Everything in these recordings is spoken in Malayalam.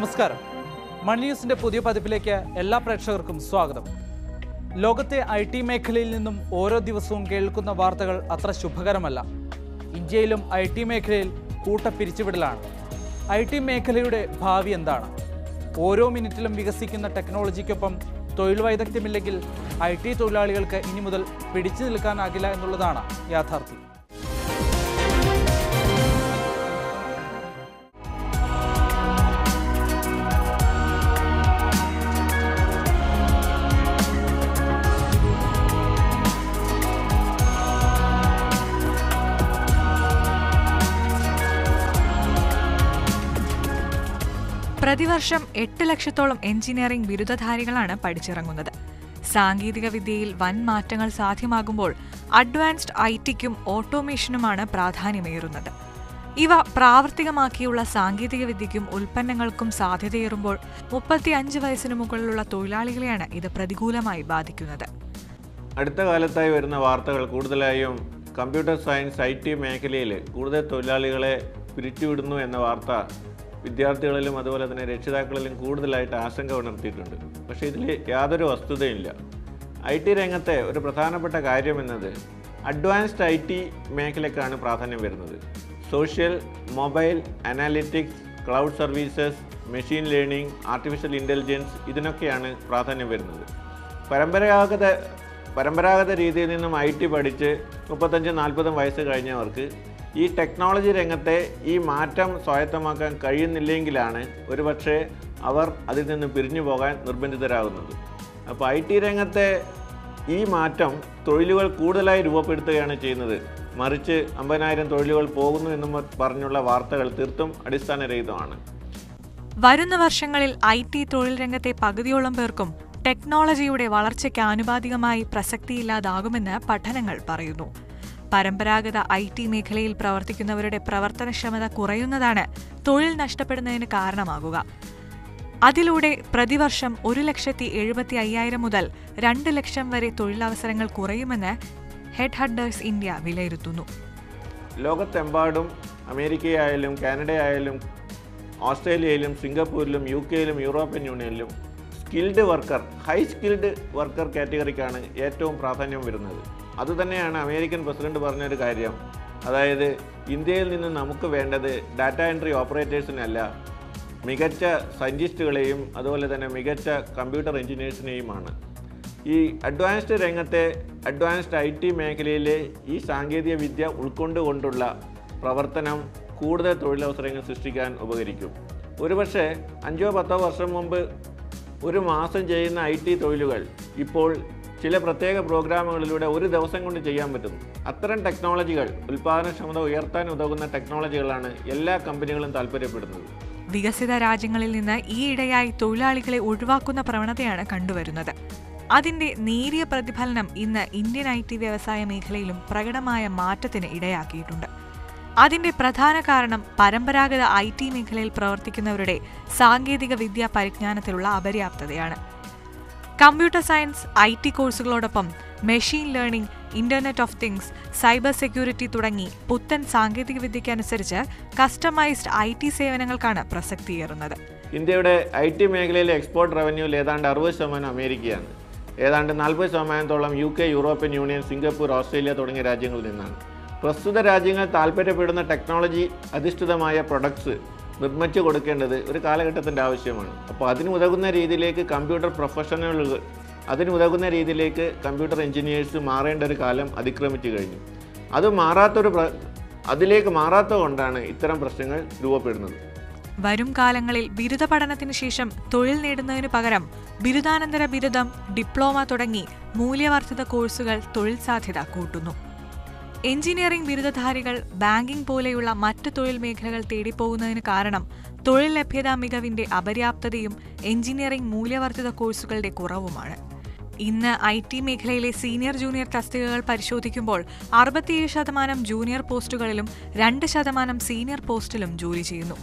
നമസ്കാരം. മണി ന്യൂസിന്റെ പുതിയ പതിപ്പിലേക്ക് എല്ലാ പ്രേക്ഷകർക്കും സ്വാഗതം. ലോകത്തെ IT മേഖലയിൽ നിന്നും ഓരോ ദിവസവും കേൾക്കുന്ന വാർത്തകൾ അത്ര ശുഭകരമല്ല. ഇന്ത്യയിലും IT മേഖലയിൽ കൂട്ടപ്പിരിച്ചുവിടലാണ്. IT മേഖലയുടെ ഭാവി എന്താണ്? ഓരോ മിനിറ്റിലും വികസിക്കുന്ന ടെക്നോളജിക്കൊപ്പം തൊഴിൽ വൈദഗ്ധ്യമില്ലെങ്കിൽ IT തൊഴിലാളികൾക്ക് ഇനി മുതൽ പിടിച്ചു നിൽക്കാനാകില്ല എന്നുള്ളതാണ് യാഥാർത്ഥ്യം. പ്രതിവർഷം 8 ലക്ഷത്തോളം എഞ്ചിനീയറിംഗ് ബിരുദധാരികളാണ് പഠിച്ചിറങ്ങുന്നത്. സാങ്കേതിക വിദ്യയിൽ വൻ മാറ്റങ്ങൾ സാധ്യമാകുമ്പോൾ അഡ്വാൻസ്ഡ് ITക്കും ഓട്ടോമേഷനുമാണ് പ്രാധാന്യമേറുന്നത്. ഇവ പ്രാവർത്തികമാക്കിയുള്ള സാങ്കേതിക വിദ്യയ്ക്കും ഉൽപ്പന്നങ്ങൾക്കും സാധ്യതയേറുമ്പോൾ 35 വയസ്സിന് മുകളിലുള്ള തൊഴിലാളികളെയാണ് ഇത് പ്രതികൂലമായി ബാധിക്കുന്നത്. അടുത്ത കാലത്തായി വരുന്ന വാർത്തകൾ കൂടുതലായും കമ്പ്യൂട്ടർ സയൻസ് IT മേഖലയിൽ കൂടുതൽ തൊഴിലാളികളെ പിരിച്ചുവിടുന്നു എന്ന വാർത്ത വിദ്യാർത്ഥികളിലും അതുപോലെ തന്നെ രക്ഷിതാക്കളിലും കൂടുതലായിട്ട് ആശങ്ക ഉണർത്തിയിട്ടുണ്ട്. പക്ഷേ ഇതിൽ യാതൊരു വസ്തുതയില്ല. IT രംഗത്തെ ഒരു പ്രധാനപ്പെട്ട കാര്യമെന്നത് അഡ്വാൻസ്ഡ് IT മേഖലയ്ക്കാണ് പ്രാധാന്യം വരുന്നത്. Social, mobile, analytics, cloud services, machine learning, artificial intelligence ഇതിനൊക്കെയാണ് പ്രാധാന്യം വരുന്നത്. പരമ്പരാഗത രീതിയിൽ നിന്നും IT പഠിച്ച് 35-40 വയസ്സ് കഴിഞ്ഞവർക്ക് ഈ ടെക്നോളജി രംഗത്തെ ഈ മാറ്റം സ്വായത്തമാക്കാൻ കഴിയുന്നില്ലെങ്കിലാണ് ഒരുപക്ഷെ അവർ അതിൽ നിന്ന് പിരിഞ്ഞു പോകാൻ നിർബന്ധിതരാകുന്നത്. അപ്പോൾ IT രംഗത്തെ ഈ മാറ്റം തൊഴിലുകൾ കൂടുതലായി രൂപപ്പെടുത്തുകയാണ് ചെയ്യുന്നത്. മറിച്ച് 50,000 തൊഴിലുകൾ പോകുന്നു എന്നും പറഞ്ഞുള്ള വാർത്തകൾ തീർത്തും അടിസ്ഥാനരഹിതമാണ്. വരുന്ന വർഷങ്ങളിൽ IT തൊഴിൽ രംഗത്തെ പകുതിയോളം പേർക്കും ടെക്നോളജിയുടെ വളർച്ചയ്ക്ക് ആനുപാതികമായി പ്രസക്തിയില്ലാതാകുമെന്ന് പഠനങ്ങൾ പറയുന്നു. പരമ്പരാഗത IT മേഖലയിൽ പ്രവർത്തിക്കുന്നവരുടെ പ്രവർത്തനക്ഷമത കുറയുന്നതാണ് തൊഴിൽ നഷ്ടപ്പെടുന്നതിന് കാരണമാകുക. അതിലൂടെ പ്രതിവർഷം 1,75,000 മുതൽ 2 ലക്ഷം വരെ തൊഴിലവസരങ്ങൾ കുറയുമെന്ന് ഹെഡ് ഹണ്ടേഴ്സ് ഇന്ത്യ വിലയിരുത്തുന്നു. ലോകത്തെമ്പാടും അമേരിക്കയായാലും കാനഡയായാലും ഓസ്ട്രേലിയയിലും സിംഗപ്പൂരിലും UK-യിലും യൂറോപ്യൻ യൂണിയനിലും skilled worker, high skilled worker കാറ്റഗറിക്കാണ് ഏറ്റവും പ്രാധാന്യം വരുന്നത്. അതുതന്നെയാണ് അമേരിക്കൻ പ്രസിഡന്റ് പറഞ്ഞൊരു കാര്യം. അതായത് ഇന്ത്യയിൽ നിന്ന് നമുക്ക് വേണ്ടത് ഡാറ്റ എൻട്രി ഓപ്പറേറ്റേഴ്സിനല്ല, മികച്ച സയൻറ്റിസ്റ്റുകളെയും അതുപോലെ തന്നെ മികച്ച കമ്പ്യൂട്ടർ എഞ്ചിനീയേഴ്സിനെയുമാണ്. ഈ അഡ്വാൻസ്ഡ് രംഗത്തെ അഡ്വാൻസ്ഡ് IT മേഖലയിലെ ഈ സാങ്കേതിക വിദ്യ ഉൾക്കൊണ്ടുകൊണ്ടുള്ള പ്രവർത്തനം കൂടുതൽ തൊഴിലവസരങ്ങൾ സൃഷ്ടിക്കാൻ ഉപകരിക്കും. ഒരുപക്ഷെ 5-10 വർഷം മുമ്പ് ഒരു മാസം ചെയ്യുന്ന IT തൊഴിലുകൾ ഇപ്പോൾ ചില പ്രത്യേക പ്രോഗ്രാമുകളിലൂടെ ഒരു ദിവസം കൊണ്ട് ചെയ്യാൻ പറ്റുന്നു. അത്തരം ടെക്നോളജികൾ, ഉൽപ്പാദനക്ഷമത ഉയർത്താൻ ഉതകുന്ന ടെക്നോളജികളാണ് എല്ലാ കമ്പനികളും താല്പര്യപ്പെടുന്നത്. വികസിത രാജ്യങ്ങളിൽ നിന്ന് ഈയിടെയായി തൊഴിലാളികളെ ഒഴിവാക്കുന്ന പ്രവണതയാണ് കണ്ടുവരുന്നത്. അതിന്റെ നേരിയ പ്രതിഫലനം ഇന്ന് ഇന്ത്യൻ IT വ്യവസായ മേഖലയിലും പ്രകടമായ മാറ്റത്തിന് ഇടയാക്കിയിട്ടുണ്ട്. അതിന്റെ പ്രധാന കാരണം പരമ്പരാഗത IT മേഖലയിൽ പ്രവർത്തിക്കുന്നവരുടെ സാങ്കേതിക വിദ്യാ പരിജ്ഞാനത്തിലുള്ള അപര്യാപ്തതയാണ്. കമ്പ്യൂട്ടർ സയൻസ് IT കോഴ്സുകളോടൊപ്പം machine learning, internet of things, cyber security തുടങ്ങി പുത്തൻ സാങ്കേതിക വിദ്യയ്ക്കനുസരിച്ച് കസ്റ്റമൈസ്ഡ് IT സേവനങ്ങൾക്കാണ് പ്രസക്തിയേറുന്നത്. ഇന്ത്യയുടെ IT മേഖലയിലെ എക്സ്പോർട്ട് റവന്യൂവിൽ ഏതാണ്ട് 60% അമേരിക്കയാണ്. ഏതാണ്ട് 40% UK, European union, Singapore, Australia തുടങ്ങിയ രാജ്യങ്ങളിൽ നിന്നാണ്. പ്രസ്തുത രാജ്യങ്ങൾ താല്പര്യപ്പെടുന്ന ടെക്നോളജി അധിഷ്ഠിതമായ പ്രൊഡക്ട്സ് നിർമ്മിച്ചു കൊടുക്കേണ്ടത് ഒരു കാലഘട്ടത്തിൻ്റെ ആവശ്യമാണ്. അപ്പോൾ അതിനുതകുന്ന രീതിയിലേക്ക് കമ്പ്യൂട്ടർ പ്രൊഫഷണലുകൾ, അതിനുതകുന്ന രീതിയിലേക്ക് കമ്പ്യൂട്ടർ എഞ്ചിനീയേഴ്സ് മാറേണ്ട ഒരു കാലം അതിക്രമിച്ചു കഴിഞ്ഞു. അതിലേക്ക് മാറാത്തതുകൊണ്ടാണ് ഇത്തരം പ്രശ്നങ്ങൾ രൂപപ്പെടുന്നത്. വരും കാലങ്ങളിൽ ബിരുദ പഠനത്തിന് ശേഷം തൊഴിൽ നേടുന്നതിനു പകരം ബിരുദാനന്തര ബിരുദം, ഡിപ്ലോമ തുടങ്ങി മൂല്യവർദ്ധിത കോഴ്സുകൾ തൊഴിൽ സാധ്യത കൂട്ടുന്നു. എഞ്ചിനീയറിംഗ് ബിരുദധാരികൾ ബാങ്കിംഗ് പോലെയുള്ള മറ്റ് തൊഴിൽ മേഖലകൾ തേടിപ്പോകുന്നതിന് കാരണം തൊഴിൽ ലഭ്യതാ മികവിന്റെ അപര്യാപ്തതയും എഞ്ചിനീയറിംഗ് മൂല്യവർദ്ധിത കോഴ്സുകളുടെ കുറവുമാണ്. ഇന്ന് IT മേഖലയിലെ സീനിയർ ജൂനിയർ തസ്തികകൾ പരിശോധിക്കുമ്പോൾ 67% ജൂനിയർ പോസ്റ്റുകളിലും 2% സീനിയർ പോസ്റ്റിലും ജോലി ചെയ്യുന്നു.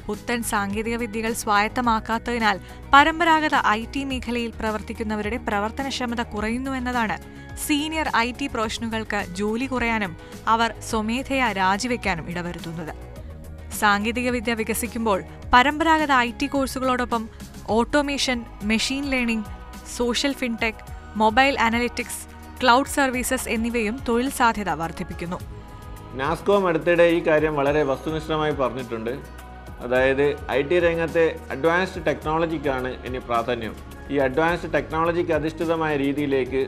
പുത്തൻ സാങ്കേതിക വിദ്യകൾ സ്വായത്തമാക്കാത്തതിനാൽ പരമ്പരാഗത IT മേഖലയിൽ പ്രവർത്തിക്കുന്നവരുടെ പ്രവർത്തനക്ഷമത കുറയുന്നുവെന്നതാണ് സീനിയർ IT പ്രൊഫഷണലുകൾക്ക് ജോലി കുറയാനും അവർ സ്വമേധയാ രാജിവെക്കാനും ഇടവരുത്തുന്നത്. സാങ്കേതികവിദ്യ വികസിക്കുമ്പോൾ പരമ്പരാഗത IT കോഴ്സുകളോടൊപ്പം automation, machine learning, social fintech, mobile analytics, cloud services എന്നിവയും തൊഴിൽ സാധ്യത വർദ്ധിപ്പിക്കുന്നു. നാസ്കോം അടുത്തിടെ ഈ കാര്യം വളരെ വസ്തുനിഷ്ഠമായി പറഞ്ഞിട്ടുണ്ട്. അതായത് IT രംഗത്തെ അഡ്വാൻസ്ഡ് ടെക്നോളജിക്കാണ് ഇനി പ്രാധാന്യം. ഈ അഡ്വാൻസ്ഡ് ടെക്നോളജിക്ക് അധിഷ്ഠിതമായ രീതിയിലേക്ക്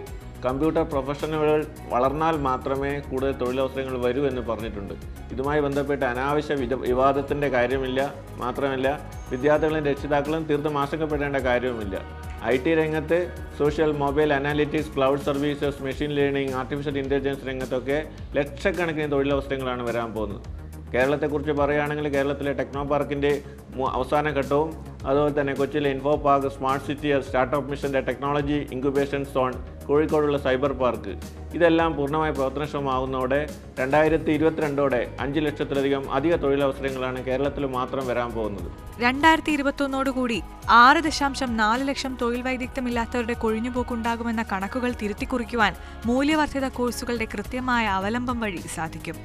കമ്പ്യൂട്ടർ പ്രൊഫഷണലുകൾ വളർന്നാൽ മാത്രമേ കൂടുതൽ തൊഴിലവസരങ്ങൾ വരൂ എന്ന് പറഞ്ഞിട്ടുണ്ട്. ഇതുമായി ബന്ധപ്പെട്ട് അനാവശ്യ വിവാദത്തിൻ്റെ കാര്യമില്ല. മാത്രമല്ല, വിദ്യാർത്ഥികളും രക്ഷിതാക്കളും തീർത്തും ആശങ്കപ്പെടേണ്ട കാര്യവുമില്ല. IT രംഗത്ത് social, mobile analytics, cloud services, machine learning, artificial intelligence രംഗത്തൊക്കെ ലക്ഷക്കണക്കിന് തൊഴിലവസരങ്ങളാണ് വരാൻ പോകുന്നത്. കേരളത്തെക്കുറിച്ച് പറയുകയാണെങ്കിൽ കേരളത്തിലെ ടെക്നോ പാർക്കിൻ്റെ അവസാന ഘട്ടവും അതുപോലെ തന്നെ കൊച്ചിയിലെ info park, smart city, startup മിഷൻ്റെ ടെക്നോളജി ഇൻക്യുബേഷൻ സോൺ, കോഴിക്കോടുള്ള സൈബർ പാർക്ക്, ഇതെല്ലാം പൂർണ്ണമായി പ്രവർത്തനക്ഷമമാകുന്നതോടെ 2022 5 ലക്ഷത്തിലധികം അധിക തൊഴിലവസരങ്ങളാണ് കേരളത്തിൽ മാത്രം വരാൻ പോകുന്നത്. 2021 6.4 ലക്ഷം തൊഴിൽ വൈദഗ്ധ്യമില്ലാത്തവരുടെ കൊഴിഞ്ഞുപോക്കുണ്ടാകുമെന്ന കണക്കുകൾ തിരുത്തിക്കുറിക്കുവാൻ മൂല്യവർദ്ധിത കോഴ്സുകളുടെ കൃത്യമായ അവലംബം വഴി സാധിക്കും.